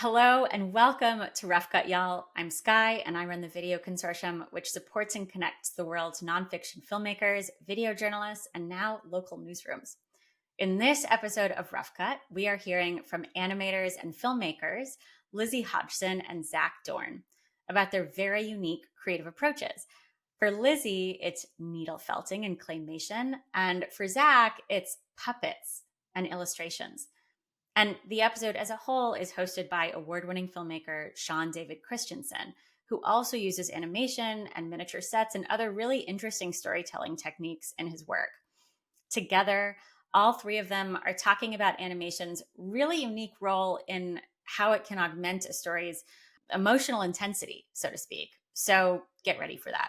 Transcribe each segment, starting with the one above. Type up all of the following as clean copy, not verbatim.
Hello and welcome to Rough Cut, y'all. I'm Sky and I run the Video Consortium, which supports and connects the world's nonfiction filmmakers, video journalists, and now local newsrooms. In this episode of Rough Cut, we are hearing from animators and filmmakers Lizzy Hogenson and Zach Dorn about their very unique creative approaches. For Lizzy, it's needle felting and claymation, and for Zach, it's puppets and illustrations. And the episode as a whole is hosted by award-winning filmmaker Sean David Christensen, who also uses animation and miniature sets and other really interesting storytelling techniques in his work. Together, all three of them are talking about animation's really unique role in how it can augment a story's emotional intensity, so to speak. So get ready for that.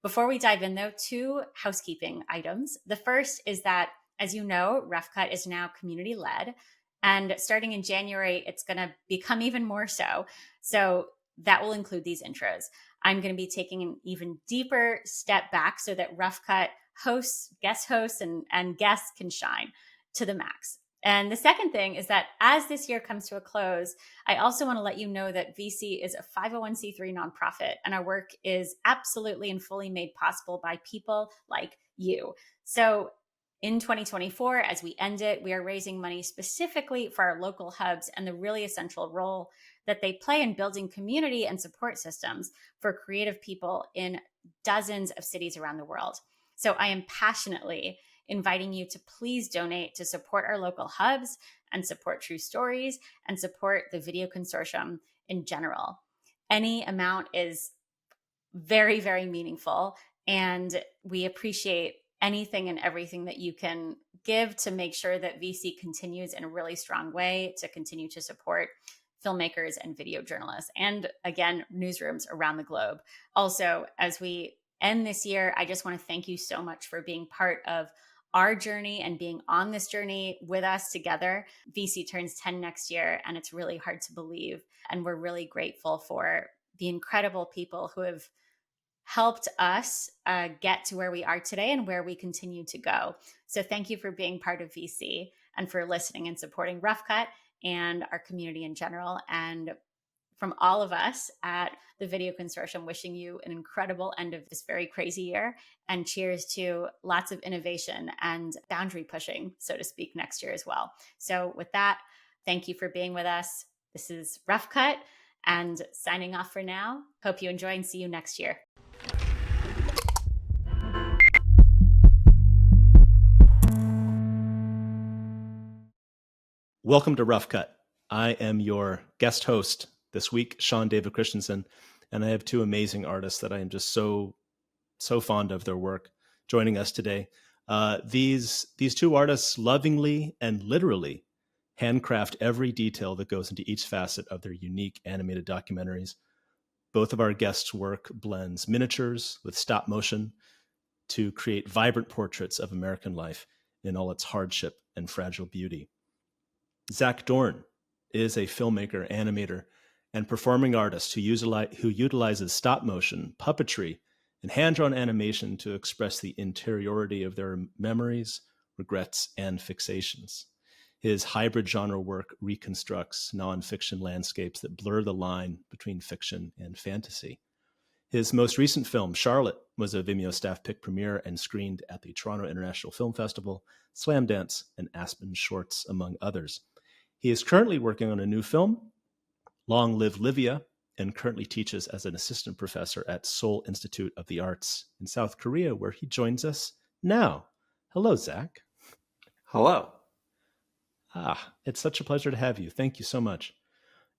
Before we dive in, though, two housekeeping items. The first is that, as you know, Rough Cut is now community-led. And starting in January, it's going to become even more so. So that will include these intros. I'm going to be taking an even deeper step back so that Rough Cut hosts, and guests can shine to the max. And the second thing is that as this year comes to a close, I also want to let you know that VC is a 501c3 nonprofit, and our work is absolutely and fully made possible by people like you. So in 2024, as we end it, we are raising money specifically for our local hubs and the really essential role that they play in building community and support systems for creative people in dozens of cities around the world. So I am passionately inviting you to please donate to support our local hubs and support True Stories and support the Video Consortium in general. Any amount is very, very meaningful, and we appreciate anything and everything that you can give to make sure that VC continues in a really strong way to continue to support filmmakers and video journalists, and again, newsrooms around the globe. Also, as we end this year, I just want to thank you so much for being part of our journey and being on this journey with us together. VC turns 10 next year, and it's really hard to believe. And we're really grateful for the incredible people who have helped us get to where we are today and where we continue to go. So thank you for being part of VC and for listening and supporting Rough Cut and our community in general. And from all of us at the Video Consortium, wishing you an incredible end of this very crazy year, and cheers to lots of innovation and boundary pushing, so to speak, next year as well. So with that, thank you for being with us. This is Rough Cut and signing off for now. Hope you enjoy and see you next year. Welcome to Rough Cut. I am your guest host this week, Sean David Christensen, and I have two amazing artists that I am just so fond of their work joining us today. These two artists lovingly and literally handcraft every detail that goes into each facet of their unique animated documentaries. Both of our guests' work blends miniatures with stop motion to create vibrant portraits of American life in all its hardship and fragile beauty. Zach Dorn is a filmmaker, animator, and performing artist who utilizes stop motion, puppetry, and hand-drawn animation to express the interiority of their memories, regrets, and fixations. His hybrid genre work reconstructs nonfiction landscapes that blur the line between fiction and fantasy. His most recent film, Charlotte, was a Vimeo staff pick premiere and screened at the Toronto International Film Festival, Slamdance, and Aspen Shorts, among others. He is currently working on a new film, Long Live Livia, and currently teaches as an assistant professor at Seoul Institute of the Arts in South Korea, where he joins us now. Hello, Zach. Hello. It's such a pleasure to have you. Thank you so much.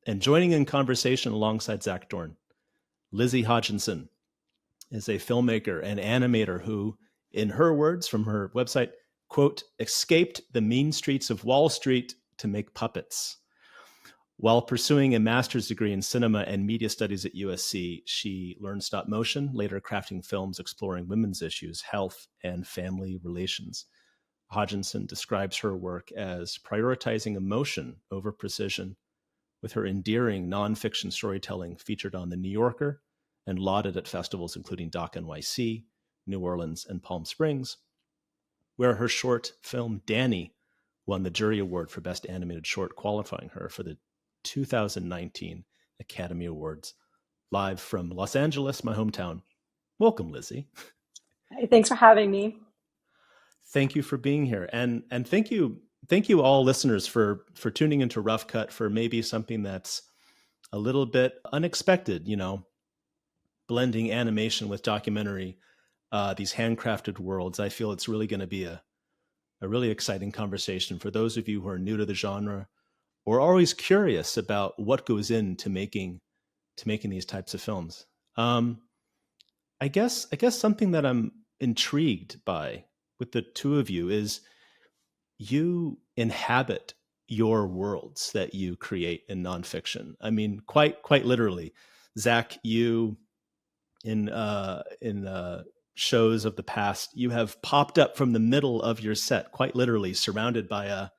And joining in conversation alongside Zach Dorn, Lizzy Hogenson is a filmmaker and animator who, in her words from her website, quote, escaped the mean streets of Wall Street to make puppets. While pursuing a master's degree in cinema and media studies at USC, she learned stop motion, later crafting films exploring women's issues, health, and family relations. Hogenson describes her work as prioritizing emotion over precision, with her endearing nonfiction storytelling featured on The New Yorker and lauded at festivals including Doc NYC, New Orleans, and Palm Springs, where her short film Danny won the jury award for Best Animated Short, qualifying her for the 2019 Academy Awards, live from Los Angeles, my hometown. Welcome, Lizzy. Hey, thanks for having me. Thank you for being here, and thank you all listeners for tuning into Rough Cut for maybe something that's a little bit unexpected, blending animation with documentary, these handcrafted worlds. I feel it's really going to be a really exciting conversation for those of you who are new to the genre or always curious about what goes into making these types of films. I guess something that I'm intrigued by with the two of you is you inhabit your worlds that you create in nonfiction. I mean, quite literally. Zach, you in shows of the past, you have popped up from the middle of your set, quite literally, surrounded by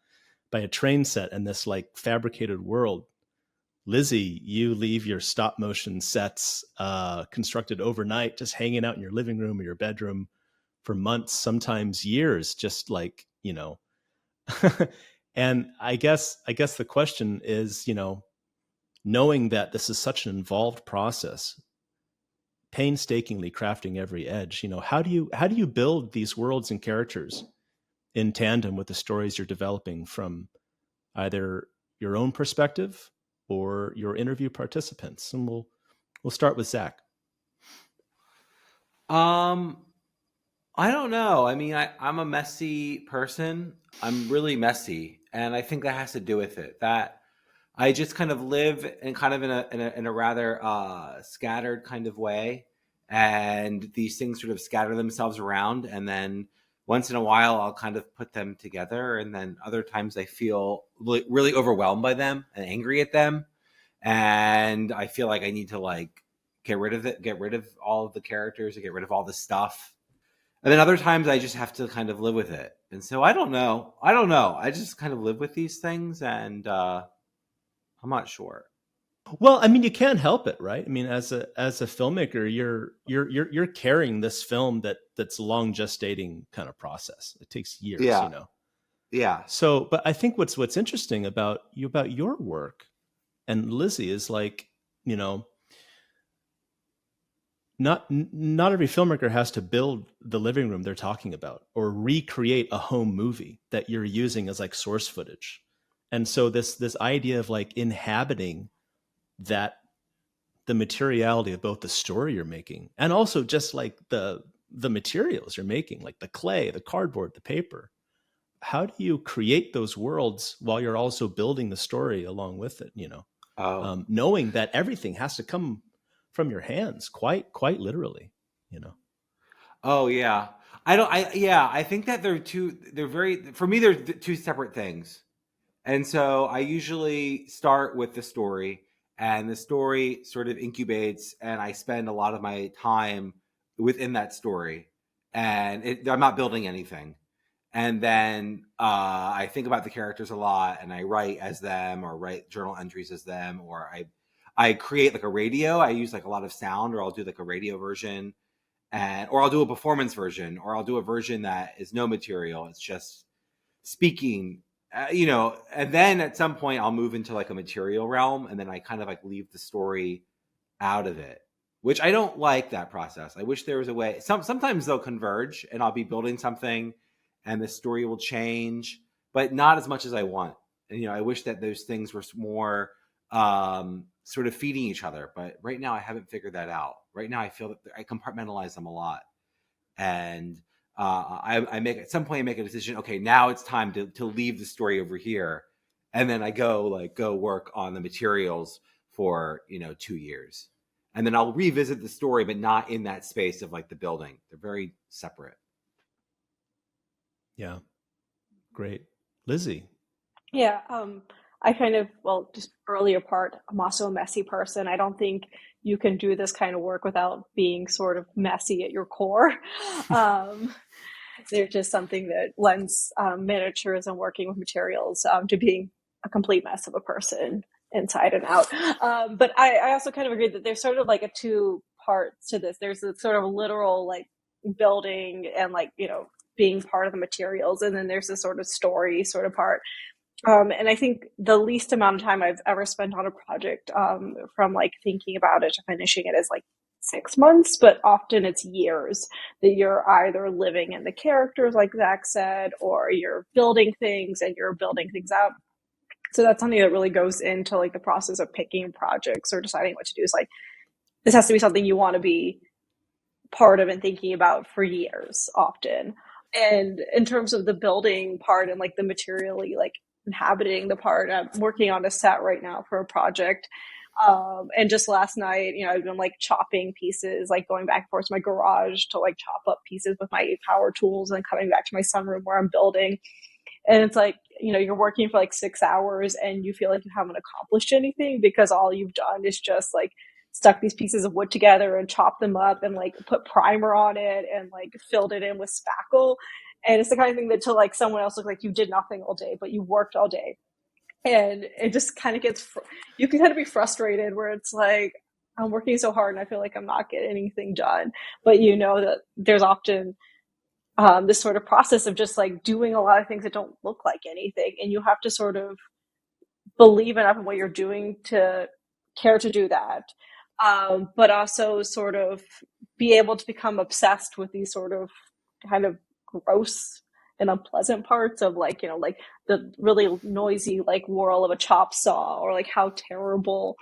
a train set and this like fabricated world. Lizzy, you leave your stop motion sets constructed overnight, just hanging out in your living room or your bedroom for months, sometimes years, just like, and I guess the question is, knowing that this is such an involved process, painstakingly crafting every edge, how do you build these worlds and characters in tandem with the stories you're developing from either your own perspective or your interview participants? And we'll start with Zach. I don't know. I mean, I'm a messy person. I'm really messy, and I think that has to do with it. That I just kind of live in kind of in a rather scattered kind of way, and these things sort of scatter themselves around, and then once in a while I'll kind of put them together, and then other times I feel really overwhelmed by them and angry at them, and I feel like I need to like get rid of all of the characters, and get rid of all the stuff. And then other times I just have to kind of live with it. And so I don't know. I just kind of live with these things, and I'm not sure. Well, I mean, you can't help it, right? I mean, as a filmmaker, you're carrying this film that's a long gestating kind of process. It takes years, Yeah. Yeah. So, but I think what's interesting about your work and Lizzy is like, not every filmmaker has to build the living room they're talking about or recreate a home movie that you're using as like source footage. And so this idea of like inhabiting that, the materiality of both the story you're making and also just like the materials you're making, like the clay, the cardboard, the paper. How do you create those worlds while you're also building the story along with it, knowing that everything has to come from your hands, quite literally, Oh yeah. I think that for me they're two separate things. And so I usually start with the story, and the story sort of incubates, and I spend a lot of my time within that story, and I'm not building anything. And then I think about the characters a lot, and I write as them, or write journal entries as them, or I create like a radio. I use like a lot of sound, or I'll do like a radio version, or I'll do a performance version, or I'll do a version that is no material. It's just speaking, and then at some point I'll move into like a material realm, and then I kind of like leave the story out of it, which I don't like that process. I wish there was a way. Sometimes they'll converge, and I'll be building something and the story will change, but not as much as I want. And, I wish that those things were more sort of feeding each other. But right now I haven't figured that out. Right now I feel that I compartmentalize them a lot. And I make at some point I make a decision. Okay, now it's time to leave the story over here, and then I go work on the materials for 2 years, and then I'll revisit the story, but not in that space of like the building. They're very separate. Yeah, great, Lizzy. Yeah, I just earlier part, I'm also a messy person. I don't think you can do this kind of work without being sort of messy at your core. There's just something that lends miniatures and working with materials to being a complete mess of a person inside and out. But I also kind of agree that there's sort of like a two parts to this. There's a sort of literal like building and like, being part of the materials. And then there's this sort of story sort of part. And I think the least amount of time I've ever spent on a project, from like thinking about it to finishing it, is like 6 months, but often it's years that you're either living in the characters, like Zach said, or you're building things and you're building things out. So that's something that really goes into like the process of picking projects or deciding what to do. Is like, this has to be something you want to be part of and thinking about for years often. And in terms of the building part and like the materially like inhabiting the part, I'm working on a set right now for a project. And just last night, I've been like chopping pieces, like going back and forth to my garage to like chop up pieces with my power tools and coming back to my sunroom where I'm building. And it's like, you're working for like 6 hours and you feel like you haven't accomplished anything because all you've done is just like stuck these pieces of wood together and chopped them up and like put primer on it and like filled it in with spackle. And it's the kind of thing that to like someone else look like you did nothing all day, but you worked all day. And it just kind of you can kind of be frustrated where it's like, I'm working so hard and I feel like I'm not getting anything done. But you know that there's often this sort of process of just like doing a lot of things that don't look like anything. And you have to sort of believe enough in what you're doing to care to do that. But also sort of be able to become obsessed with these sort of kind of gross and unpleasant parts of like, like the really noisy like whirl of a chop saw, or like how terrible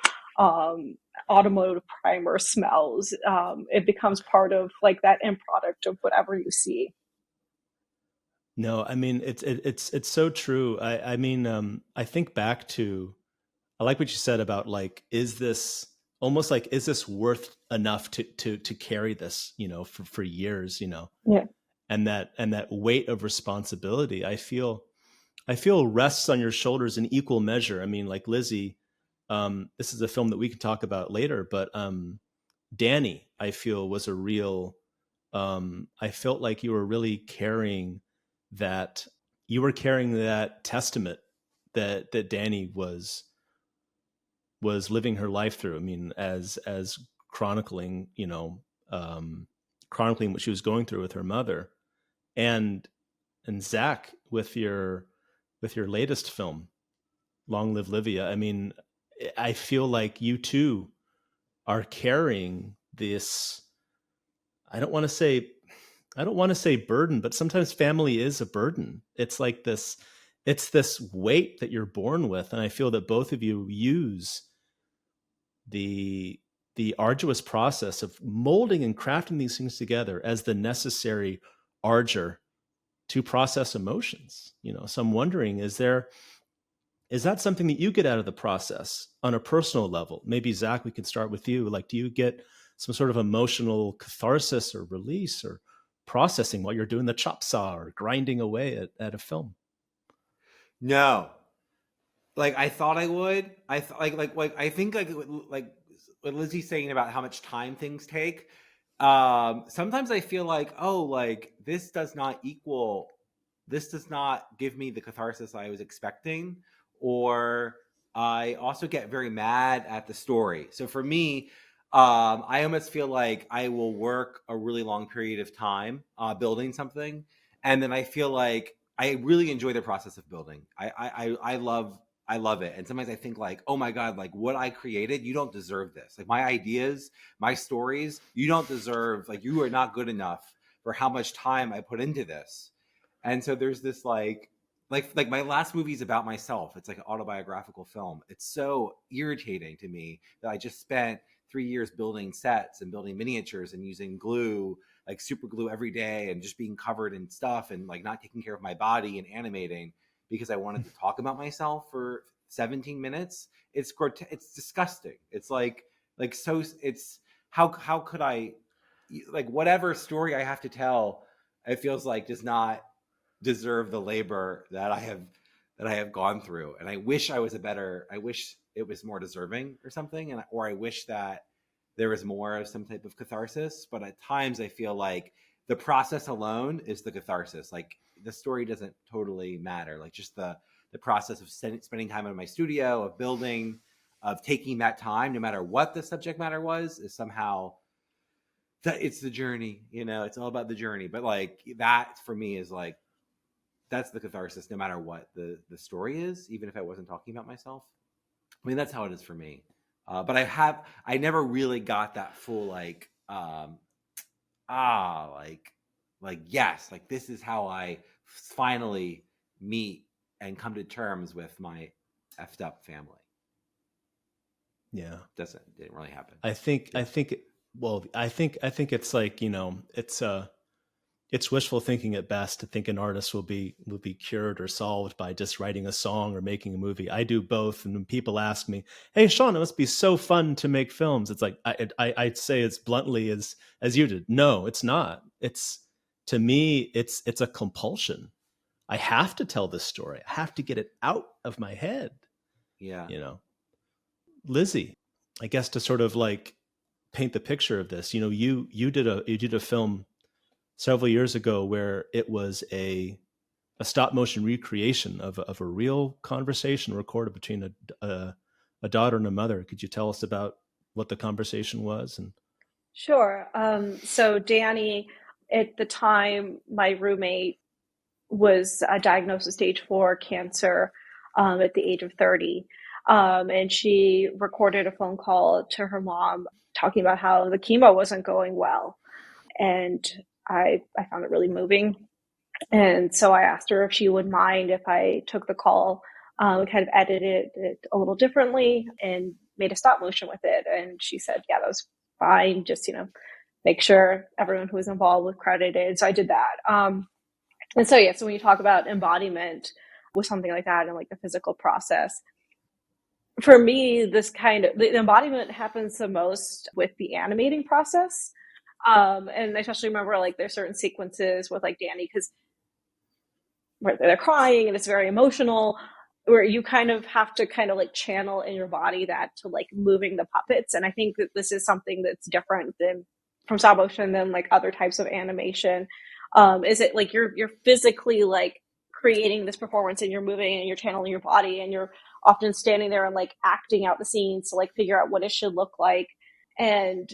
automotive primer smells. It becomes part of like that end product of whatever you see. No, I mean it's so true. I mean, I think back to, I like what you said about like, is this almost like, is this worth enough to carry this, for years, Yeah. and that weight of responsibility, I feel rests on your shoulders in equal measure. I mean, like Lizzy, this is a film that we can talk about later, but Danny, I feel, was a real, I felt like you were really carrying that, testament that Danny was living her life through. I mean, as chronicling, chronicling what she was going through with her mother. And Zach, with your latest film, Long Live Livia, I mean, I feel like you too are carrying this, I don't want to say burden, but sometimes family is a burden. It's like it's this weight that you're born with. And I feel that both of you use the arduous process of molding and crafting these things together as the necessary ardor to process emotions. So I'm wondering, is that something that you get out of the process on a personal level? Maybe Zach, we can start with you. Like, do you get some sort of emotional catharsis or release or processing while you're doing the chop saw or grinding away at a film? No, like I thought I would. Like I think like what Lizzy's saying about how much time things take. Sometimes I feel like, oh, like this does not give me the catharsis I was expecting, or I also get very mad at the story. So for me, I almost feel like I will work a really long period of time building something, and then I feel like I really enjoy the process of building. I love it. And sometimes I think like, oh my God, like what I created, you don't deserve this. Like my ideas, my stories, you don't deserve, like you are not good enough for how much time I put into this. And so there's this like my last movie is about myself. It's like an autobiographical film. It's so irritating to me that I just spent 3 years building sets and building miniatures and using glue, like super glue every day, and just being covered in stuff and like not taking care of my body and animating because I wanted to talk about myself for 17 minutes. It's disgusting. It's so it's how could I, like whatever story I have to tell, it feels like does not deserve the labor that I have gone through. And I wish I wish it was more deserving or something. Or I wish that there was more of some type of catharsis. But at times I feel like the process alone is the catharsis. Like the story doesn't totally matter. Like just the process of spending time in my studio, of building, of taking that time, no matter what the subject matter was, is somehow that it's the journey, it's all about the journey. But like that for me is like that's the catharsis, no matter what the story is, even if I wasn't talking about myself. I mean, that's how it is for me. But I never really got that full like yes, like this is how I finally meet and come to terms with my effed up family. Yeah, didn't really happen. I think it's like, it's wishful thinking at best to think an artist will be cured or solved by just writing a song or making a movie. I do both, and when people ask me, "Hey, Sean, it must be so fun to make films," it's like I'd say as bluntly as you did, no, it's not. It's, to me, it's a compulsion. I have to tell this story. I have to get it out of my head. Yeah. Lizzy, I guess to sort of like paint the picture of this, you did a film several years ago where it was a stop motion recreation of a real conversation recorded between a daughter and a mother. Could you tell us about what the conversation was? And Sure. So Danny, at the time, my roommate was diagnosed with stage 4 cancer at the age of 30. And she recorded a phone call to her mom talking about how the chemo wasn't going well. And I found it really moving. And so I asked her if she would mind if I took the call, kind of edited it a little differently and made a stop motion with it. And she said, yeah, that was fine. Just, make sure everyone who was involved was credited. So I did that. And so, yeah, so when you talk about embodiment with something like that and like the physical process, for me, this kind of the embodiment happens the most with the animating process. And I especially remember like there's certain sequences with like Danny, because they're crying and it's very emotional, where you kind of have to kind of like channel in your body that to like moving the puppets. And I think that this is something that's different than from stop motion than like other types of animation. Is it like you're physically like creating this performance and you're moving and you're channeling your body and you're often standing there and like acting out the scenes to like figure out what it should look like. And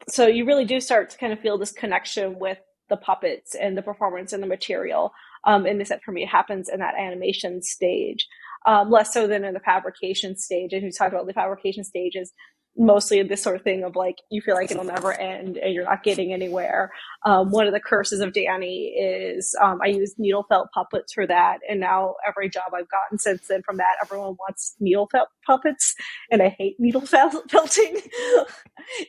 so you really do start to kind of feel this connection with the puppets and the performance and the material. And this, for me, it happens in that animation stage, less so than in the fabrication stage. And we talked about the fabrication stages, mostly this sort of thing of like, you feel like it'll never end and you're not getting anywhere. One of the curses of Danny is I use needle felt puppets for that. And now every job I've gotten since then from that, everyone wants needle felt puppets. And I hate needle felting.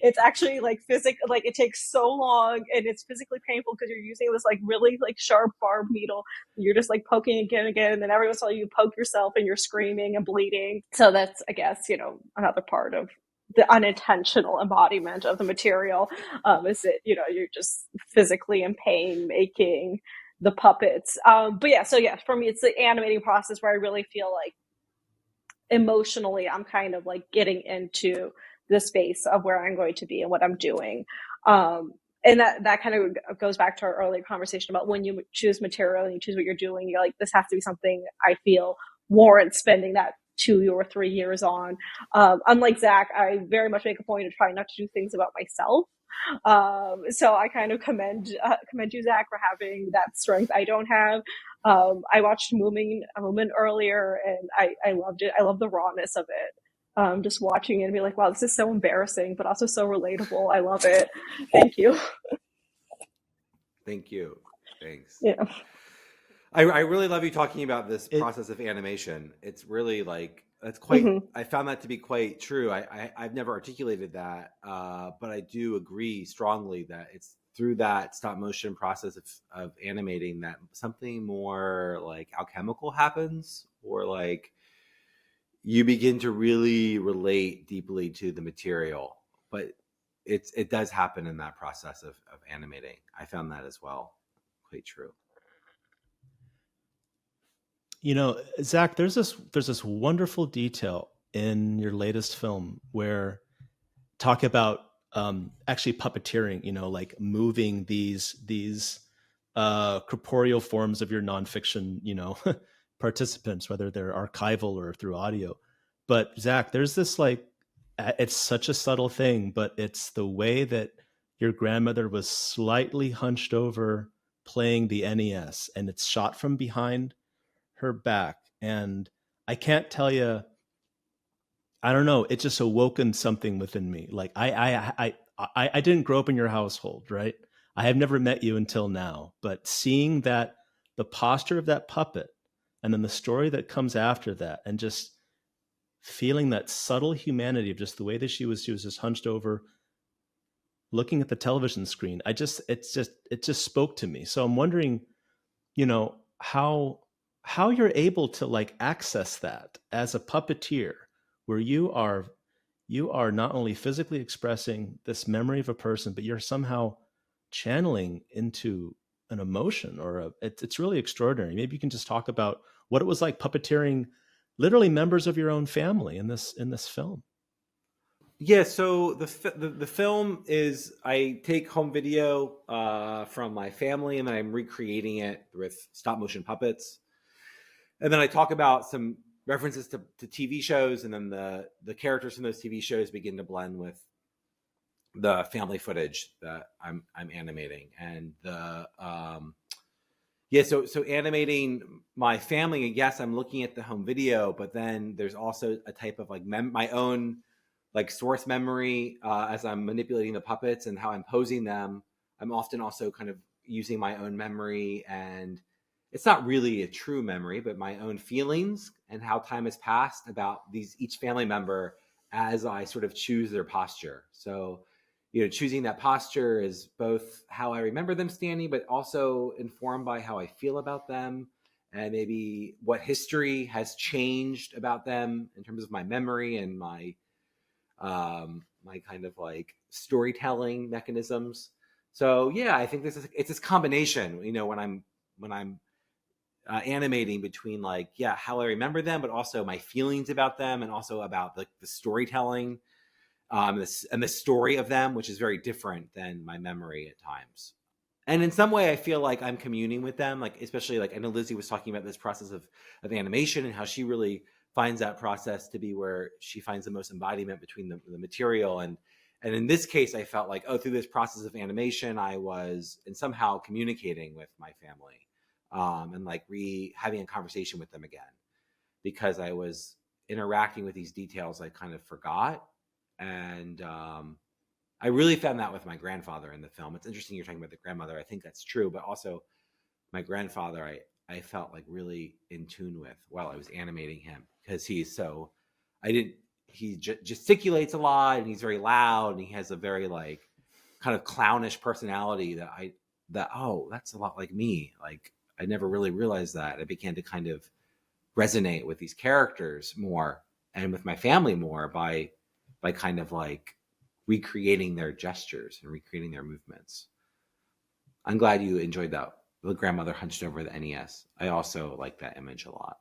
It's actually like like it takes so long and it's physically painful because you're using this like really like sharp barbed needle. You're just like poking again and again. And then every once in a while you poke yourself and you're screaming and bleeding. So that's, I guess, another part of the unintentional embodiment of the material, is that you're just physically in pain making the puppets. But yeah, so yeah, for me it's the animating process where I really feel like emotionally I'm kind of like getting into the space of where I'm going to be and what I'm doing. And that kind of goes back to our earlier conversation about when you choose material and you choose what you're doing, you're like, this has to be something I feel warrants spending that 2 or 3 years on. Unlike Zach, I very much make a point of trying not to do things about myself. So I kind of commend you, Zach, for having that strength I don't have. I watched Moomin earlier and I loved it. I love the rawness of it. Just watching it and be like, wow, this is so embarrassing, but also so relatable. I love it. Thank you. Thank you. Thanks. Yeah. I really love you talking about this process of animation. It's really like, it's quite, I found that to be quite true. I've never articulated that, but I do agree strongly that it's through that stop motion process of animating that something more like alchemical happens, or like you begin to really relate deeply to the material. But it does happen in that process of animating. I found that as well. Quite true. Zach, there's this wonderful detail in your latest film where talk about actually puppeteering, like moving these corporeal forms of your nonfiction, participants, whether they're archival or through audio. But Zach, there's this like, it's such a subtle thing, but it's the way that your grandmother was slightly hunched over playing the NES, and it's shot from behind her back. And I can't tell you, I don't know, it just awoken something within me. Like I didn't grow up in your household, right? I have never met you until now, but seeing that, the posture of that puppet, and then the story that comes after that, and just feeling that subtle humanity of just the way that she was just hunched over, looking at the television screen, it just spoke to me. So I'm wondering, you know, how you're able to like access that as a puppeteer, where you are not only physically expressing this memory of a person, but you're somehow channeling into an emotion, or it's really extraordinary. Maybe you can just talk about what it was like puppeteering literally members of your own family in this film. Yeah, so the film is, I take home video from my family, and then I'm recreating it with stop motion puppets. And then I talk about some references to TV shows, and then the characters from those TV shows begin to blend with the family footage that I'm animating. And so animating my family, yes, I'm looking at the home video, but then there's also a type of like my own like source memory as I'm manipulating the puppets and how I'm posing them. I'm often also kind of using my own memory, and it's not really a true memory, but my own feelings and how time has passed about each family member as I sort of choose their posture. So, choosing that posture is both how I remember them standing, but also informed by how I feel about them, and maybe what history has changed about them in terms of my memory and my kind of like storytelling mechanisms. So yeah, I think it's this combination, when I'm animating, between like, yeah, how I remember them, but also my feelings about them, and also about the storytelling, and the story of them, which is very different than my memory at times. And in some way, I feel like I'm communing with them, like, especially like, I know Lizzy was talking about this process of animation, and how she really finds that process to be where she finds the most embodiment between the material. And in this case, I felt like, through this process of animation, I was and somehow communicating with my family, and like having a conversation with them again, because I was interacting with these details I kind of forgot. And I really found that with my grandfather in the film. It's interesting you're talking about the grandmother. I think that's true, but also my grandfather, I felt like really in tune with while I was animating him, because he gesticulates a lot, and he's very loud, and he has a very like kind of clownish personality that's a lot like me. Like, I never really realized that. I began to kind of resonate with these characters more, and with my family more, by kind of like recreating their gestures and recreating their movements. I'm glad you enjoyed that. The grandmother hunched over the NES. I also like that image a lot.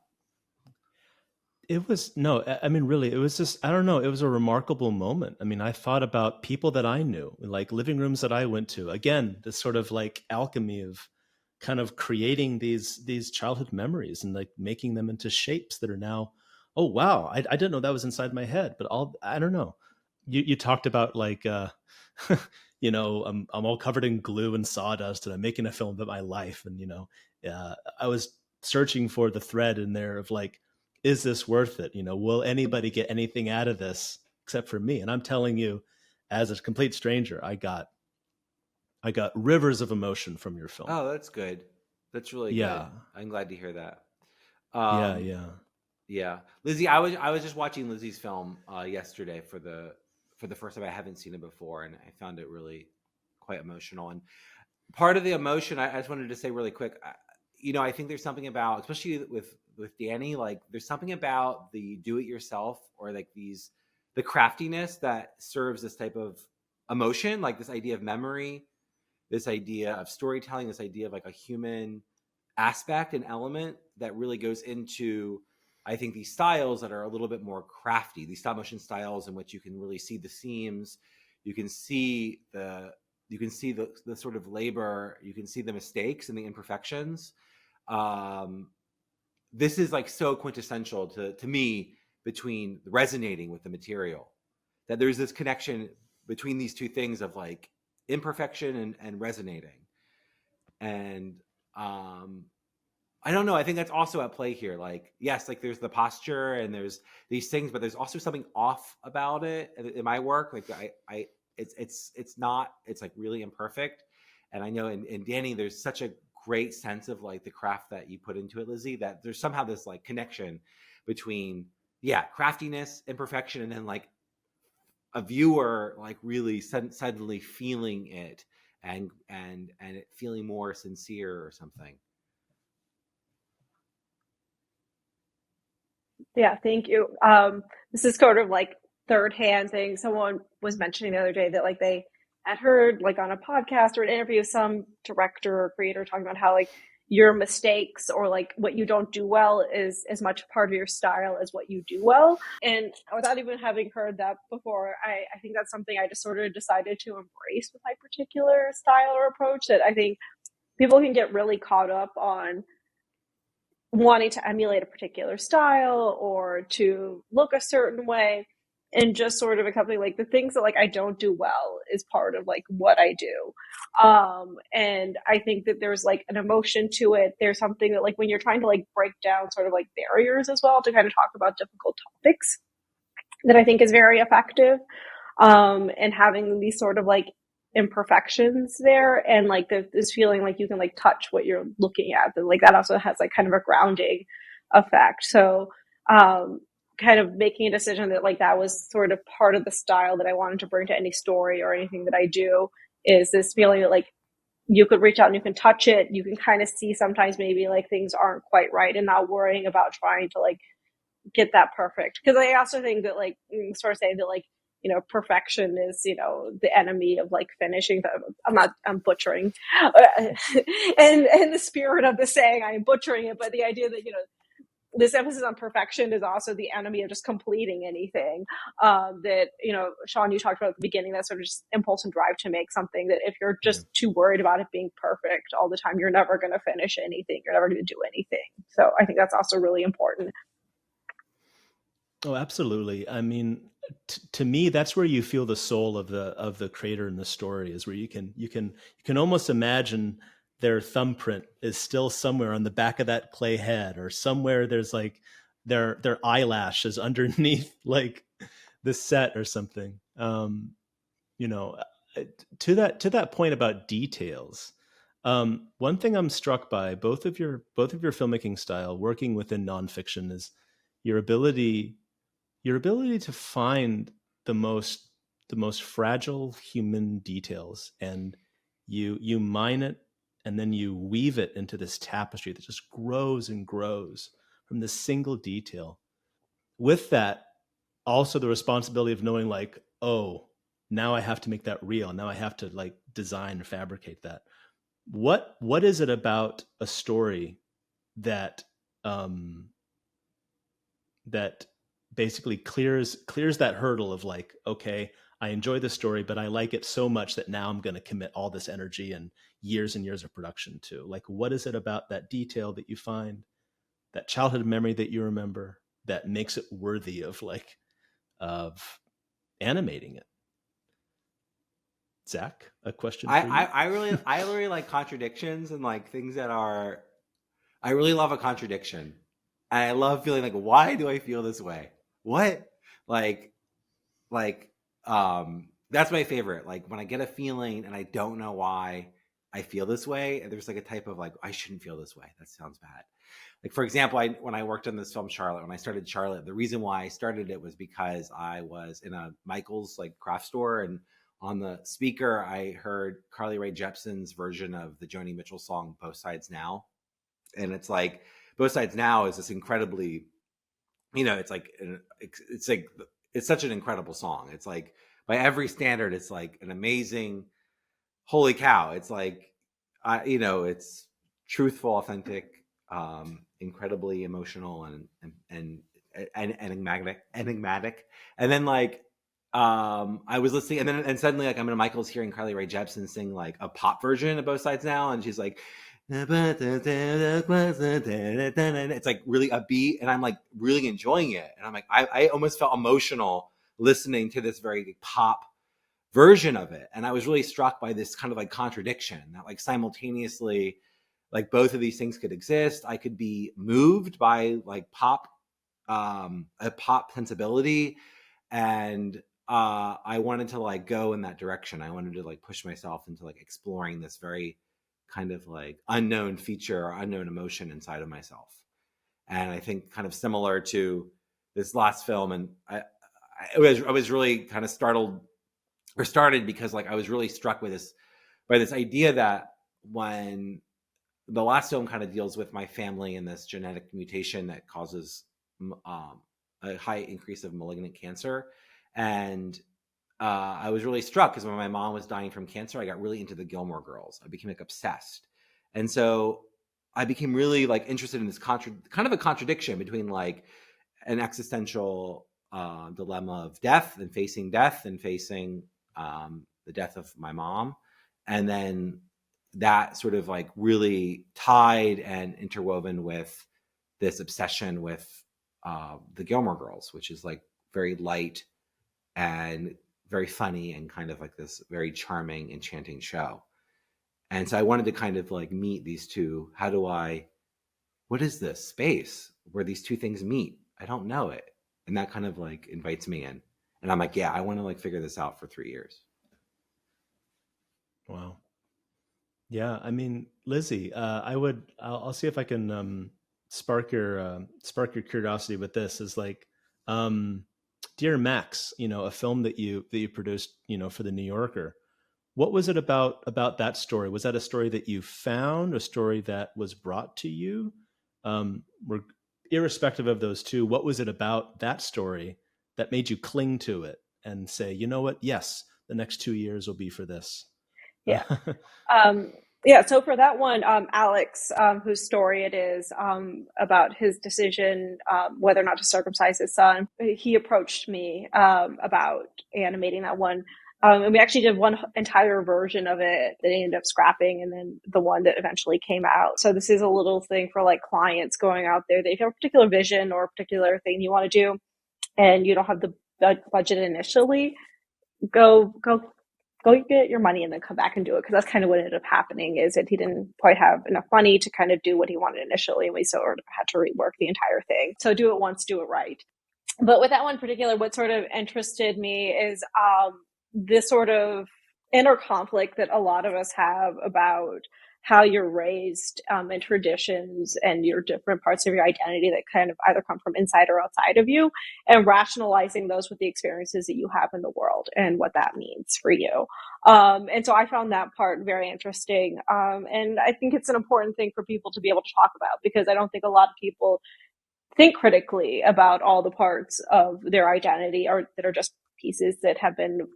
It was, no, I mean, really, it was just, I don't know, it was a remarkable moment. I mean, I thought about people that I knew, like living rooms that I went to. Again, this sort of like alchemy of kind of creating these childhood memories, and like making them into shapes that are now, oh wow, I didn't know that was inside my head. But I don't know. You talked about like I'm all covered in glue and sawdust, and I'm making a film about my life. And I was searching for the thread in there of like, is this worth it? Will anybody get anything out of this except for me? And I'm telling you, as a complete stranger, I got rivers of emotion from your film. Oh, that's good. That's really good. Yeah. I'm glad to hear that. Yeah. Yeah, Lizzy, I was just watching Lizzy's film yesterday for the first time. I haven't seen it before, and I found it really quite emotional. And part of the emotion, I just wanted to say really quick, I think there's something about, especially with Danny, like there's something about the do-it-yourself, or like the craftiness that serves this type of emotion, like this idea of memory, this idea of storytelling, this idea of like a human aspect and element that really goes into, I think, these styles that are a little bit more crafty, these stop motion styles in which you can really see the seams, you can see the sort of labor, you can see the mistakes and the imperfections. This is like so quintessential to me, between resonating with the material, that there's this connection between these two things of like imperfection and resonating. And I don't know. I think that's also at play here. Like, yes, like there's the posture and there's these things, but there's also something off about it in my work. Like it's not, it's like really imperfect. And I know in Danny, there's such a great sense of like the craft that you put into it, Lizzy, that there's somehow this like connection between, craftiness, imperfection, and then like a viewer like really suddenly feeling it and it feeling more sincere or something. Yeah, thank you. This is sort of like third hand thing. Someone was mentioning the other day that like they had heard like on a podcast or an interview, some director or creator talking about how like your mistakes or like what you don't do well is as much part of your style as what you do well. And without even having heard that before, I think that's something I just sort of decided to embrace with my particular style or approach, that I think people can get really caught up on wanting to emulate a particular style or to look a certain way, and just sort of accepting like the things that like I don't do well is part of like what I do. And I think that there's like an emotion to it. There's something that like when you're trying to like break down sort of like barriers as well to kind of talk about difficult topics, that I think is very effective. And having these sort of like imperfections there, and like this feeling like you can like touch what you're looking at, that like that also has like kind of a grounding effect. So kind of making a decision that like that was sort of part of the style that I wanted to bring to any story or anything that I do, is this feeling that like you could reach out and you can touch it, you can kind of see sometimes maybe like things aren't quite right, and not worrying about trying to like get that perfect. Because I also think that like sort of saying that like, you know, perfection is, you know, the enemy of like finishing. I'm butchering and the spirit of the saying, I am butchering it, but the idea that, you know, this emphasis on perfection is also the enemy of just completing anything. That, you know, Sean, you talked about at the beginning, that sort of just impulse and drive to make something, that if you're just too worried about it being perfect all the time, you're never going to finish anything. You're never going to do anything. So I think that's also really important. Oh, absolutely. I mean, to me, that's where you feel the soul of the creator in the story, is where you can almost imagine their thumbprint is still somewhere on the back of that clay head, or somewhere there's like their eyelash is underneath like the set or something. You know, to that point about details. One thing I'm struck by both of your filmmaking style working within nonfiction is your ability to find the most fragile human details, and you mine it, and then you weave it into this tapestry that just grows and grows from this single detail. With that, also the responsibility of knowing like, oh, now I have to make that real. Now I have to like design and fabricate that. What is it about a story that that basically clears that hurdle of like, okay, I enjoy the story, but I like it so much that now I'm going to commit all this energy and years of production to? Like, what is it about that detail that you find, that childhood memory that you remember, that makes it worthy of like of animating it? Zach, a question for you. I really like contradictions and like things that are. I really love a contradiction. And I love feeling like, why do I feel this way? What? Like, that's my favorite. Like when I get a feeling and I don't know why I feel this way, and there's like a type of like, I shouldn't feel this way. That sounds bad. Like, for example, when I worked on this film, Charlotte, when I started Charlotte, the reason why I started it was because I was in a Michael's like craft store, and on the speaker, I heard Carly Rae Jepsen's version of the Joni Mitchell song, Both Sides Now. And it's like, Both Sides Now is this incredibly, you know, it's like it's such an incredible song. It's like, by every standard, it's like an amazing, holy cow. It's like, you know, it's truthful, authentic, incredibly emotional, and enigmatic. And then like, I was listening, and suddenly like I'm in Michael's hearing Carly Rae Jepsen sing like a pop version of Both Sides Now, and she's like, it's like really upbeat, and I'm like really enjoying it, and I'm like I almost felt emotional listening to this very pop version of it. And I was really struck by this kind of like contradiction that like simultaneously, like both of these things could exist. I could be moved by like a pop sensibility, and I wanted to like go in that direction. I wanted to like push myself into like exploring this very kind of like unknown feature or unknown emotion inside of myself. And I think kind of similar to this last film, and I was really kind of started because like I was really struck with by this idea that when the last film kind of deals with my family and this genetic mutation that causes a high increase of malignant cancer. And I was really struck because when my mom was dying from cancer, I got really into the Gilmore Girls. I became like obsessed. And so I became really like interested in this kind of a contradiction between like an existential dilemma of death and facing the death of my mom. And then that sort of like really tied and interwoven with this obsession with the Gilmore Girls, which is like very light and very funny and kind of like this very charming, enchanting show. And so I wanted to kind of like meet these two. What is this space where these two things meet? I don't know it. And that kind of like invites me in. And I'm like, yeah, I want to like figure this out for 3 years. Wow. Yeah, I mean, Lizzy, I'll see if I can spark your curiosity with this. Is like, Dear Max, a film that you produced, for the New Yorker. What was it about that story? Was that a story that you found, a story that was brought to you? Irrespective of those two, what was it about that story that made you cling to it and say, you know what? Yes, the next 2 years will be for this. Yeah. So for that one, Alex, whose story it is, about his decision, whether or not to circumcise his son, he approached me, about animating that one. And we actually did one entire version of it that he ended up scrapping, and then the one that eventually came out. So this is a little thing for like clients going out there. They have a particular vision or a particular thing you want to do, and you don't have the budget initially. Go get your money and then come back and do it. Because that's kind of what ended up happening, is that he didn't quite have enough money to kind of do what he wanted initially. And we sort of had to rework the entire thing. So do it once, do it right. But with that one in particular, what sort of interested me is this sort of inner conflict that a lot of us have about how you're raised, and traditions and your different parts of your identity that kind of either come from inside or outside of you, and rationalizing those with the experiences that you have in the world and what that means for you. And so I found that part very interesting. And I think it's an important thing for people to be able to talk about, because I don't think a lot of people think critically about all the parts of their identity or that are just pieces that have been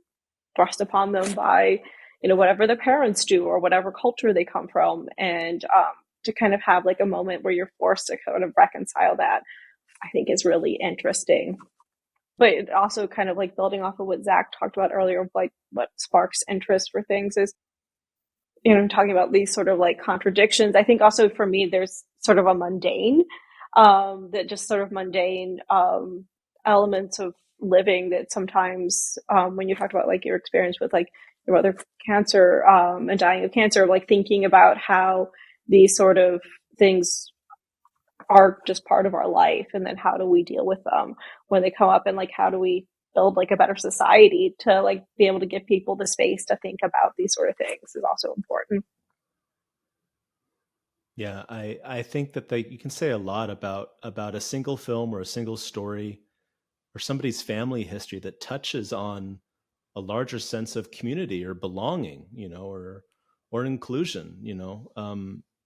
thrust upon them by whatever their parents do or whatever culture they come from. And to kind of have like a moment where you're forced to kind of reconcile that, I think is really interesting. But it also kind of like building off of what Zach talked about earlier, of like what sparks interest for things is, talking about these sort of like contradictions. I think also for me, there's sort of a mundane, that just sort of mundane elements of living that sometimes, when you talked about like your experience with like your mother cancer, and dying of cancer, like thinking about how these sort of things are just part of our life, and then how do we deal with them when they come up, and like how do we build like a better society to like be able to give people the space to think about these sort of things is also important. Yeah, I think that you can say a lot about a single film or a single story or somebody's family history that touches on a larger sense of community or belonging, or inclusion.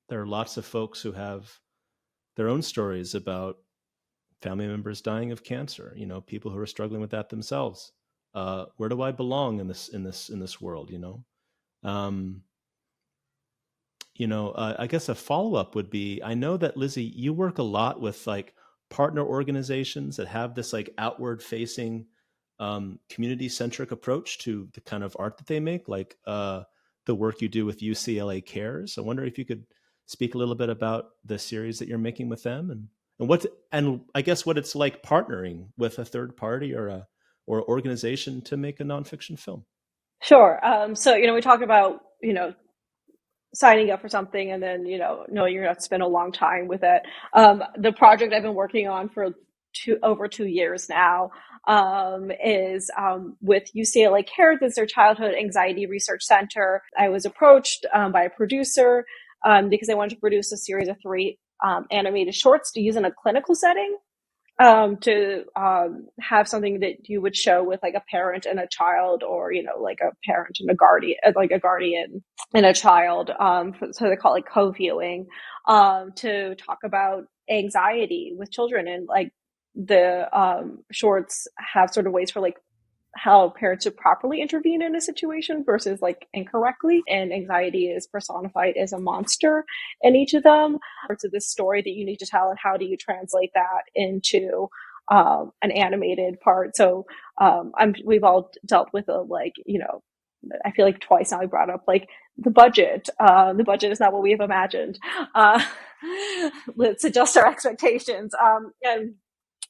There are lots of folks who have their own stories about family members dying of cancer. People who are struggling with that themselves. Where do I belong in this world? I guess a follow-up would be, I know that Lizzy, you work a lot with like partner organizations that have this like outward facing, community centric approach to the kind of art that they make, like the work you do with UCLA Cares. I wonder if you could speak a little bit about the series that you're making with them, and I guess what it's like partnering with a third party or organization to make a nonfiction film. Sure. So, we talk about, signing up for something and then, knowing you're going to have to spend a long time with it. The project I've been working on for over 2 years now is with UCLA Cares. It's their Childhood Anxiety Research Center. I was approached by a producer because I wanted to produce a series of 3 animated shorts to use in a clinical setting. To have something that you would show with like a parent and a child, or like a parent and a guardian, like a guardian and a child. So they call it like co-viewing, to talk about anxiety with children, and like the shorts have sort of ways for like how parents should properly intervene in a situation versus like incorrectly. And anxiety is personified as a monster in each of them. Parts of this story that you need to tell, and how do you translate that into an animated part. So we've all dealt with I feel like twice now I brought up like the budget. The budget is not what we have imagined. Let's adjust our expectations. And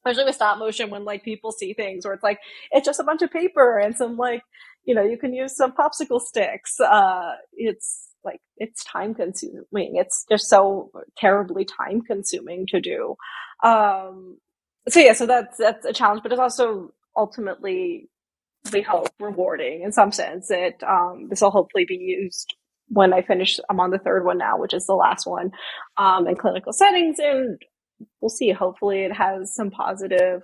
especially with stop motion, when like people see things where it's like it's just a bunch of paper and some like you can use some popsicle sticks. It's like it's time consuming. It's just so terribly time consuming to do. So that's a challenge, but it's also ultimately, we hope, rewarding in some sense. This will hopefully be used when I finish. I'm on the 3rd one now, which is the last one, in clinical settings, and we'll see. Hopefully it has some positive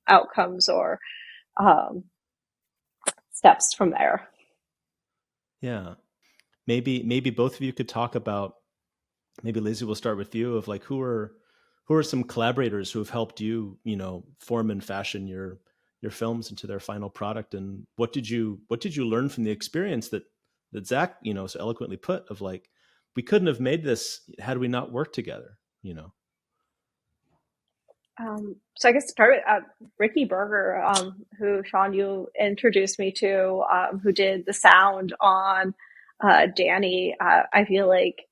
outcomes or steps from there. Yeah. Maybe both of you could talk about, maybe Lizzy, we'll start with you, of like who are some collaborators who have helped you, form and fashion your films into their final product, and what did you learn from the experience that Zach, so eloquently put, of like, we couldn't have made this had we not worked together, So I guess to start with Ricky Berger, who, Sean, you introduced me to, who did the sound on Danny. I feel like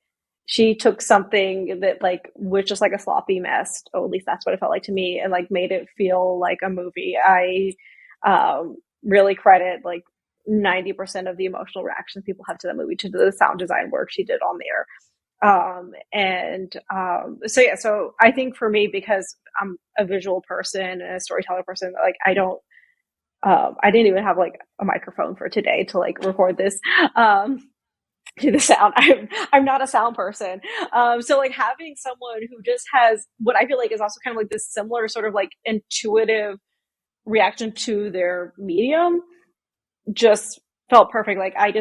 she took something that like was just like a sloppy mess, or at least that's what it felt like to me, and like made it feel like a movie. I really credit like 90% of the emotional reactions people have to the movie to the sound design work she did on there. So I think for me, because I'm a visual person and a storyteller person, like I didn't even have like a microphone for today to like record this, to the sound. I'm not a sound person. So like having someone who just has what I feel like is also kind of like this similar sort of like intuitive reaction to their medium just felt perfect. Like I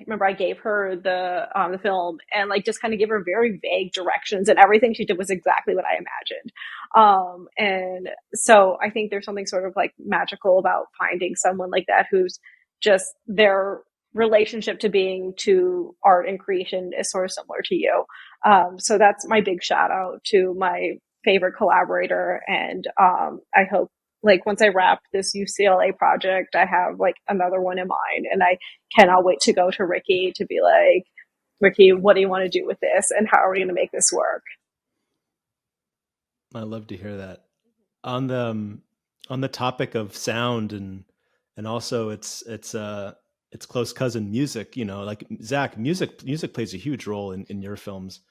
remember I gave her the film, and like just kind of gave her very vague directions, and everything she did was exactly what I imagined. And so I think there's something sort of like magical about finding someone like that, who's just, their relationship to art and creation is sort of similar to you. So that's my big shout out to my favorite collaborator. And I hope, like, once I wrap this UCLA project, I have like another one in mind, and I cannot wait to go to Ricky to be like, Ricky, what do you want to do with this, and how are we going to make this work? I love to hear that. On the topic of sound, and also its close cousin, music, like Zach, music plays a huge role in your films.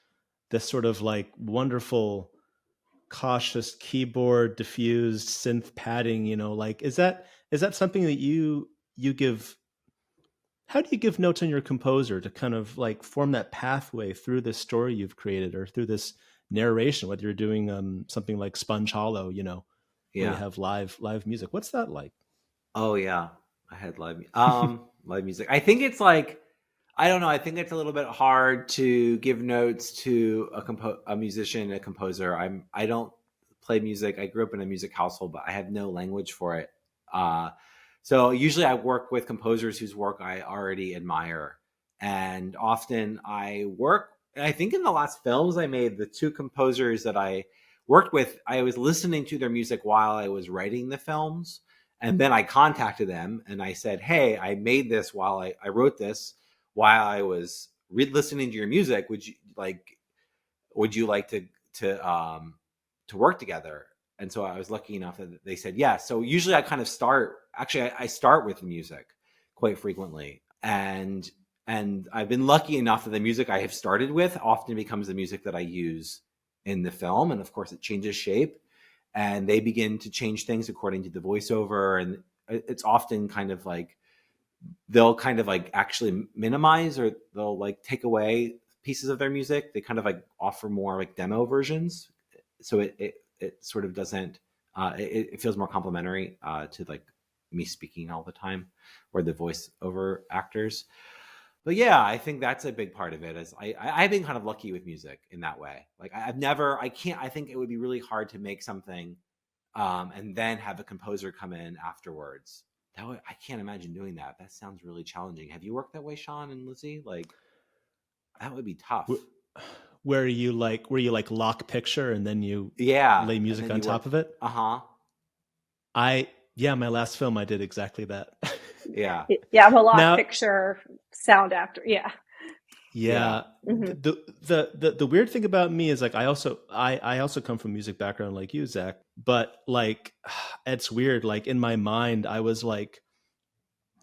This sort of like wonderful, cautious keyboard diffused synth padding, like, is that something that you give? How do you give notes on your composer to kind of like form that pathway through this story you've created, or through this narration, whether you're doing something like Sponge Hollow, where you have live music? What's that like? Oh yeah, I had live live music. I think it's like, I don't know. I think it's a little bit hard to give notes to a musician, a composer. I don't play music. I grew up in a music household, but I have no language for it. So usually I work with composers whose work I already admire, and often I work. I think in the last films I made, the 2 composers that I worked with, I was listening to their music while I was writing the films, and then I contacted them and I said, "Hey, I made this while I wrote this while I was listening to your music. Would you like to work together?" And so I was lucky enough that they said yes. So usually I kind of start with music quite frequently. and I've been lucky enough that the music I have started with often becomes the music that I use in the film, and of course it changes shape, and they begin to change things according to the voiceover, and it's often kind of like they'll kind of like actually minimize, or they'll like take away pieces of their music. They kind of like offer more like demo versions, so it sort of doesn't it feels more complimentary to like me speaking all the time, or the voiceover actors. But yeah, I think that's a big part of it. Is I've been kind of lucky with music in that way. Like I think it would be really hard to make something and then have a composer come in afterwards. I can't imagine doing that. That sounds really challenging. Have you worked that way, Sean and Lizzy? Like, that would be tough. Where you like lock picture and then you lay music on top of it? My last film, I did exactly that. Yeah. Yeah, I'm a lock picture sound after. Yeah. Mm-hmm. The weird thing about me is like I also come from a music background like you, Zach, but like it's weird. Like in my mind, I was like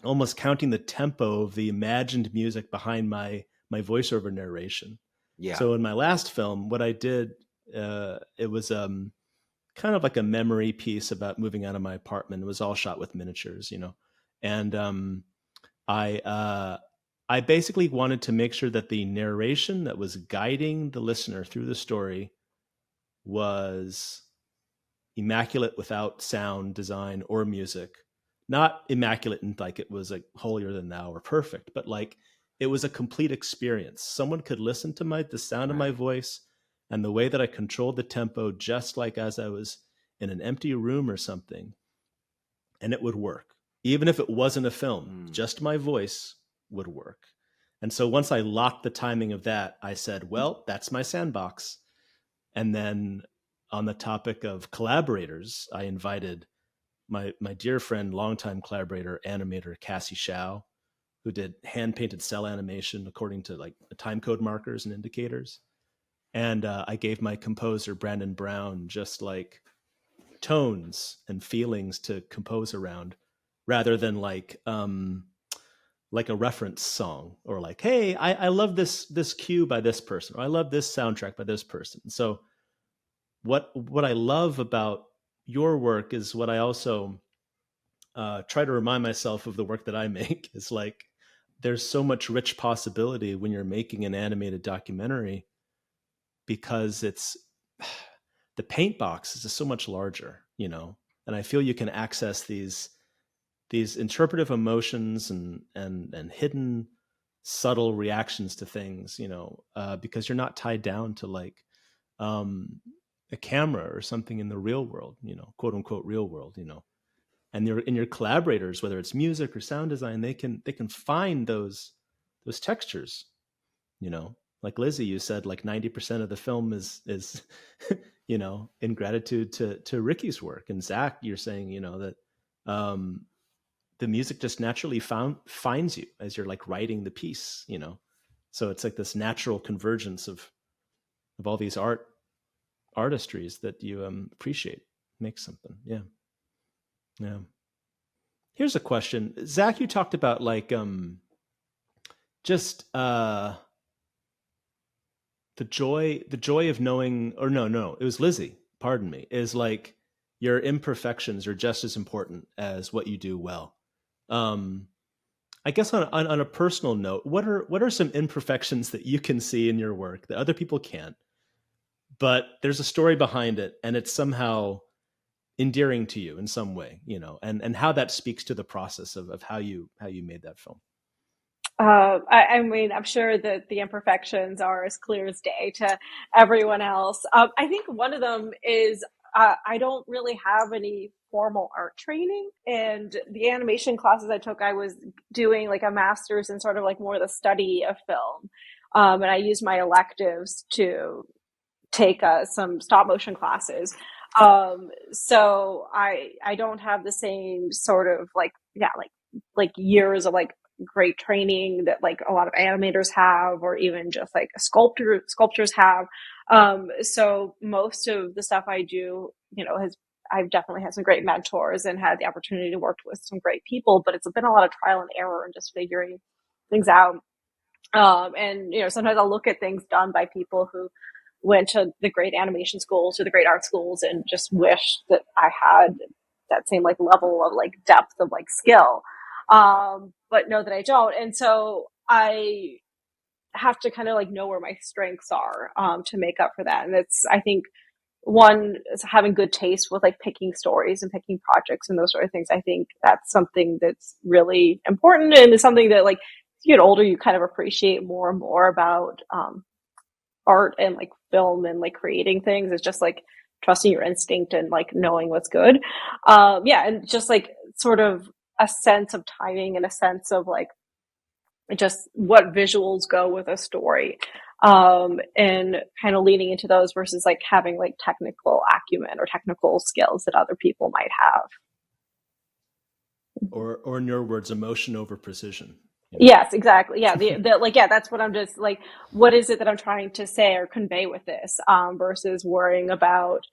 almost counting the tempo of the imagined music behind my voiceover narration. Yeah. So in my last film, what I did, it was kind of like a memory piece about moving out of my apartment. It was all shot with miniatures, and I basically wanted to make sure that the narration that was guiding the listener through the story was immaculate without sound design or music. Not immaculate and like it was like holier than thou or perfect, but like it was a complete experience. Someone could listen to the sound of my voice and the way that I controlled the tempo, just like as I was in an empty room or something, and it would work. Even if it wasn't a film, just my voice would work. And so once I locked the timing of that, I said, well, that's my sandbox. And then on the topic of collaborators, I invited my dear friend, longtime collaborator, animator Cassie Shao, who did hand-painted cell animation according to like the time code markers and indicators. And I gave my composer, Brandon Brown, just like tones and feelings to compose around, rather than like a reference song, or like, hey, I love this cue by this person, or I love this soundtrack by this person. So what I love about your work is what I also try to remind myself of the work that I make is like, there's so much rich possibility when you're making an animated documentary, because it's the paint box is just so much larger, and I feel you can access these interpretive emotions and hidden subtle reactions to things, because you're not tied down to like a camera or something in the real world, quote unquote real world, and your collaborators, whether it's music or sound design, they can find those textures, like Lizzy, you said like 90% of the film is in gratitude to Ricky's work, and Zach, you're saying that the music just naturally finds you as you're like writing the piece, so it's like this natural convergence of all these artistries that you appreciate, make something. Yeah. Here's a question, Zach. You talked about like just the joy of knowing, or no, it was Lizzy, pardon me, is like your imperfections are just as important as what you do well. I guess on a personal note, what are some imperfections that you can see in your work that other people can't, but there's a story behind it and it's somehow endearing to you in some way, and how that speaks to the process of how you made that film? I mean, I'm sure that the imperfections are as clear as day to everyone else. I think one of them is I don't really have any formal art training, and the animation classes I took, I was doing like a master's in sort of like more the study of film, and I used my electives to take some stop motion classes. So I don't have the same sort of like years of like great training that like a lot of animators have, or even just like sculptors have. So most of the stuff I do, I've definitely had some great mentors and had the opportunity to work with some great people, but it's been a lot of trial and error and just figuring things out. And, sometimes I'll look at things done by people who went to the great animation schools or the great art schools and just wish that I had that same like level of like depth of like skill. But know that I don't. And so I have to kind of like know where my strengths are, to make up for that. And it's, I think, one is having good taste with like picking stories and picking projects and those sort of things. I think that's something that's really important, and is something that like as you get older, you kind of appreciate more and more about art and like film and like creating things. It's just like trusting your instinct and like knowing what's good. And just like sort of a sense of timing and a sense of like just what visuals go with a story, and kind of leaning into those versus like having like technical acumen or technical skills that other people might have. Or in your words, emotion over precision. Yes, exactly. Yeah. That's what I'm just like, what is it that I'm trying to say or convey with this, versus worrying about,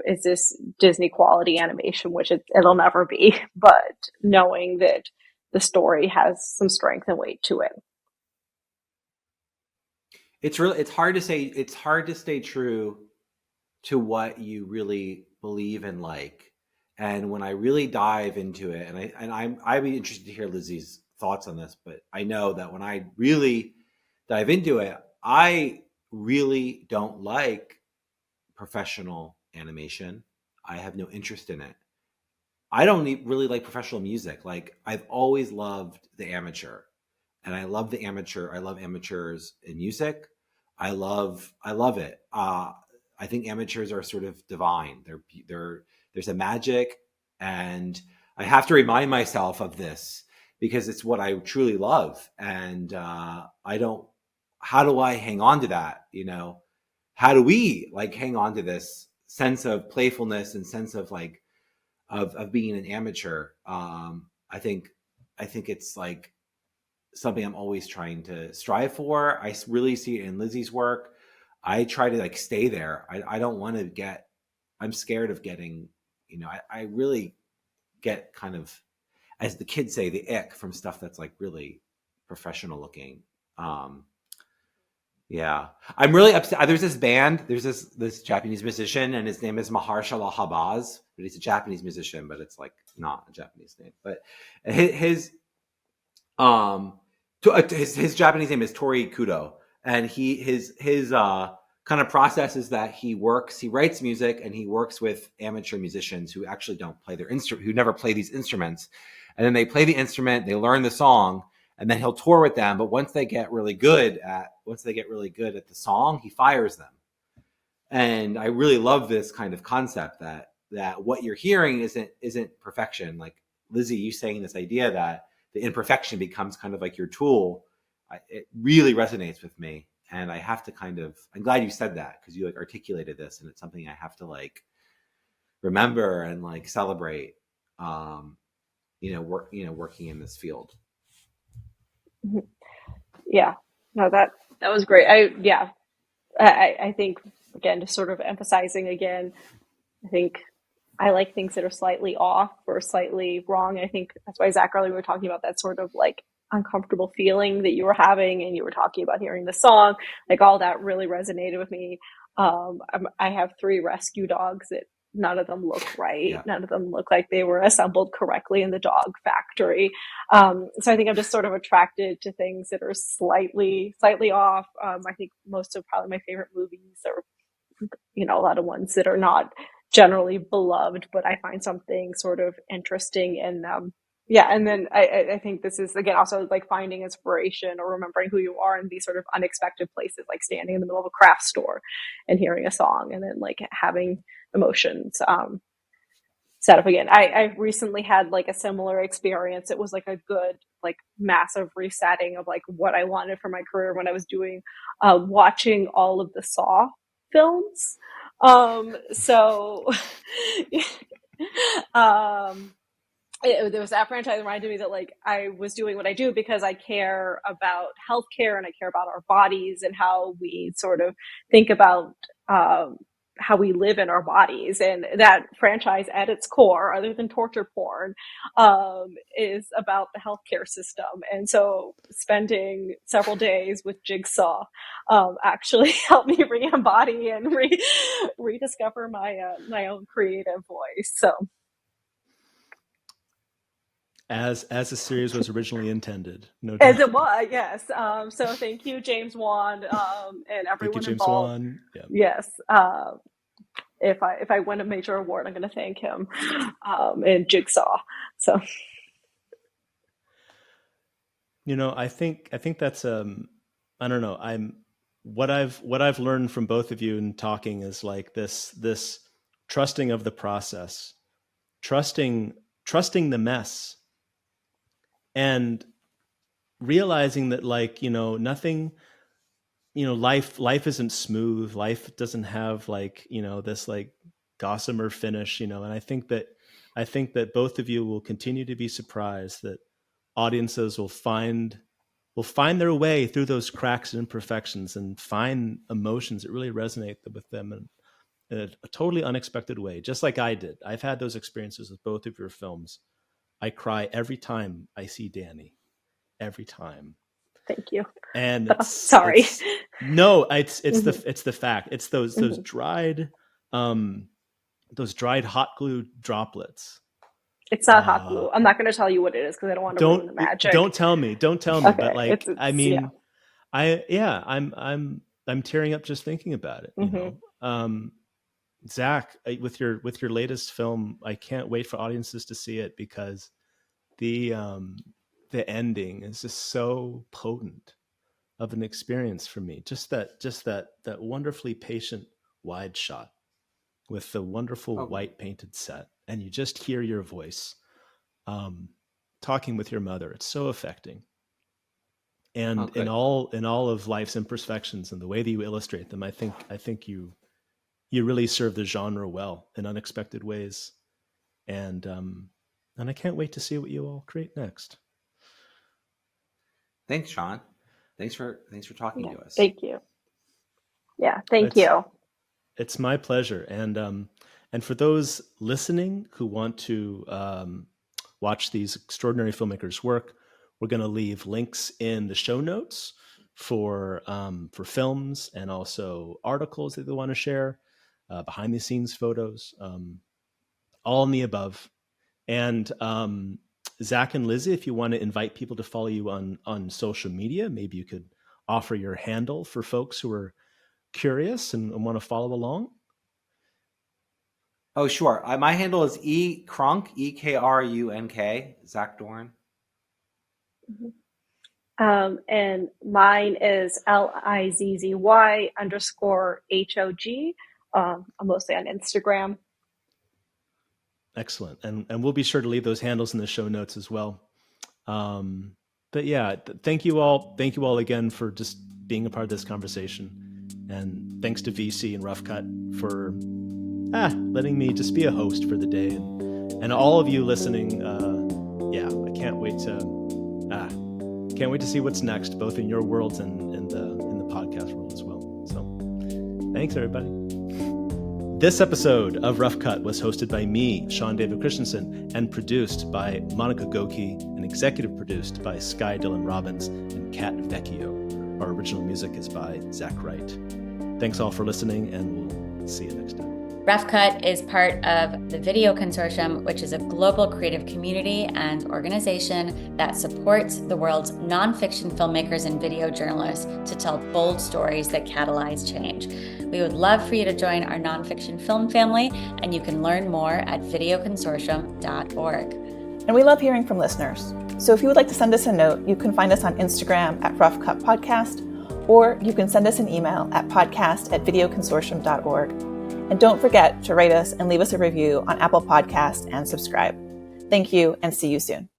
is this Disney quality animation, which it'll never be, but knowing that the story has some strength and weight to it. It's hard to say, it's hard to stay true to what you really believe and like. And when I really dive into it, I'd be interested to hear Lizzy's thoughts on this, but I know that when I really dive into it, I really don't like professional animation. I have no interest in it. I don't really like professional music. Like, I've always loved the amateur, and I love the amateur. I love amateurs in music. I love it. I think amateurs are sort of divine. There's a magic, and I have to remind myself of this because it's what I truly love. And I don't. How do I hang on to that? How do we like hang on to this sense of playfulness and sense of like of being an amateur? I think it's like something I'm always trying to strive for. I really see it in Lizzy's work. I try to like stay there. I don't want to get, I'm scared of getting, I really get kind of, as the kids say, the ick from stuff that's like really professional looking. Yeah, I'm really upset. There's this band, there's this Japanese musician, and his name is Mahershala Habaz, but he's a Japanese musician, but it's like not a Japanese name. But his his Japanese name is Tori Kudo, and his kind of process is that he writes music, and he works with amateur musicians who actually don't play their instrument, who never play these instruments, and then they play the instrument, they learn the song, and then he'll tour with them. But once they get really good at the song, he fires them. And I really love this kind of concept that what you're hearing isn't perfection. Like Lizzy, you saying this idea that the imperfection becomes kind of like your tool. It really resonates with me. And I have to I'm glad you said that, because you like articulated this, and it's something I have to like remember and like celebrate, working in this field. Yeah, no, that was great. I think, again, just sort of emphasizing again, I think I like things that are slightly off or slightly wrong. I think that's why, Zach, earlier we were talking about that sort of like uncomfortable feeling that you were having, and you were talking about hearing the song, like all that really resonated with me. I have 3 rescue dogs that none of them look right. Yeah. None of them look like they were assembled correctly in the dog factory. So I think I'm just sort of attracted to things that are slightly off. I think most of probably my favorite movies are, a lot of ones that are not generally beloved, but I find something sort of interesting in them. Yeah. And then I think this is, again, also like finding inspiration or remembering who you are in these sort of unexpected places, like standing in the middle of a craft store and hearing a song, and then like having emotions set up again. I recently had like a similar experience. It was like a good, like massive resetting of like what I wanted for my career when I was doing, watching all of the Saw films. There was that franchise that reminded me that like I was doing what I do because I care about healthcare, and I care about our bodies and how we sort of think about how we live in our bodies. And that franchise at its core, other than torture porn, is about the healthcare system. And so spending several days with Jigsaw actually helped me re-embody and rediscover my own creative voice. So as the series was originally intended, no as doubt. it was, yes. So thank you, James Wan, and everyone Thank you, James involved. Wan. Yeah. Yes. If I win a major award, I'm going to thank him and Jigsaw. So, I think that's I don't know. What I've learned from both of you in talking is like this trusting of the process, trusting the mess, and realizing that nothing, life isn't smooth. Life doesn't have this gossamer finish, and I think that both of you will continue to be surprised that audiences will find their way through those cracks and imperfections and find emotions that really resonate with them in a totally unexpected way, just like I did. I've had those experiences with both of your films. I cry every time I see Danny, every time. thank you. And sorry. it's the fact. It's those dried hot glue droplets. It's not hot glue. I'm not going to tell you what it is because I don't want to ruin the magic. Don't tell me. Okay, but yeah. I'm tearing up just thinking about it. You know, Zach, with your latest film, I can't wait for audiences to see it because the ending is just so potent of an experience for me. Just that wonderfully patient wide shot with the wonderful white painted set, and you just hear your voice talking with your mother. It's so affecting. And in all of life's imperfections and the way that you illustrate them, I think you really serve the genre well in unexpected ways. And I can't wait to see what you all create next. Thanks, Sean. Thanks for talking to us. Thank you. Yeah, thank you. It's my pleasure. And for those listening who want to watch these extraordinary filmmakers' work, we're going to leave links in the show notes for films and also articles that they want to share, behind the scenes photos, all in the above. And Zach and Lizzy, if you want to invite people to follow you on social media, maybe you could offer your handle for folks who are curious and want to follow along. Oh, sure. My handle is ekrunk, EKRUNK, Zach Dorn. And mine is LIZZY_HOG. I'm mostly on Instagram. Excellent. And we'll be sure to leave those handles in the show notes as well. But yeah, thank you all. Thank you all again for just being a part of this conversation. And thanks to VC and Rough Cut for letting me just be a host for the day. And all of you listening, I can't wait to see what's next, both in your worlds and in the podcast world as well. So thanks, everybody. This episode of Rough Cut was hosted by me, Sean David Christensen, and produced by Monica Goki, and executive produced by Sky Dylan-Robbins and Kat Vecchio. Our original music is by Zach Wright. Thanks all for listening, and we'll see you next time. Rough Cut is part of the Vecchio Consortium, which is a global creative community and organization that supports the world's nonfiction filmmakers and video journalists to tell bold stories that catalyze change. We would love for you to join our nonfiction film family, and you can learn more at videoconsortium.org. And we love hearing from listeners. So if you would like to send us a note, you can find us on Instagram at Rough Cut Podcast, or you can send us an email at podcast@videoconsortium.org. And don't forget to rate us and leave us a review on Apple Podcasts and subscribe. Thank you, and see you soon.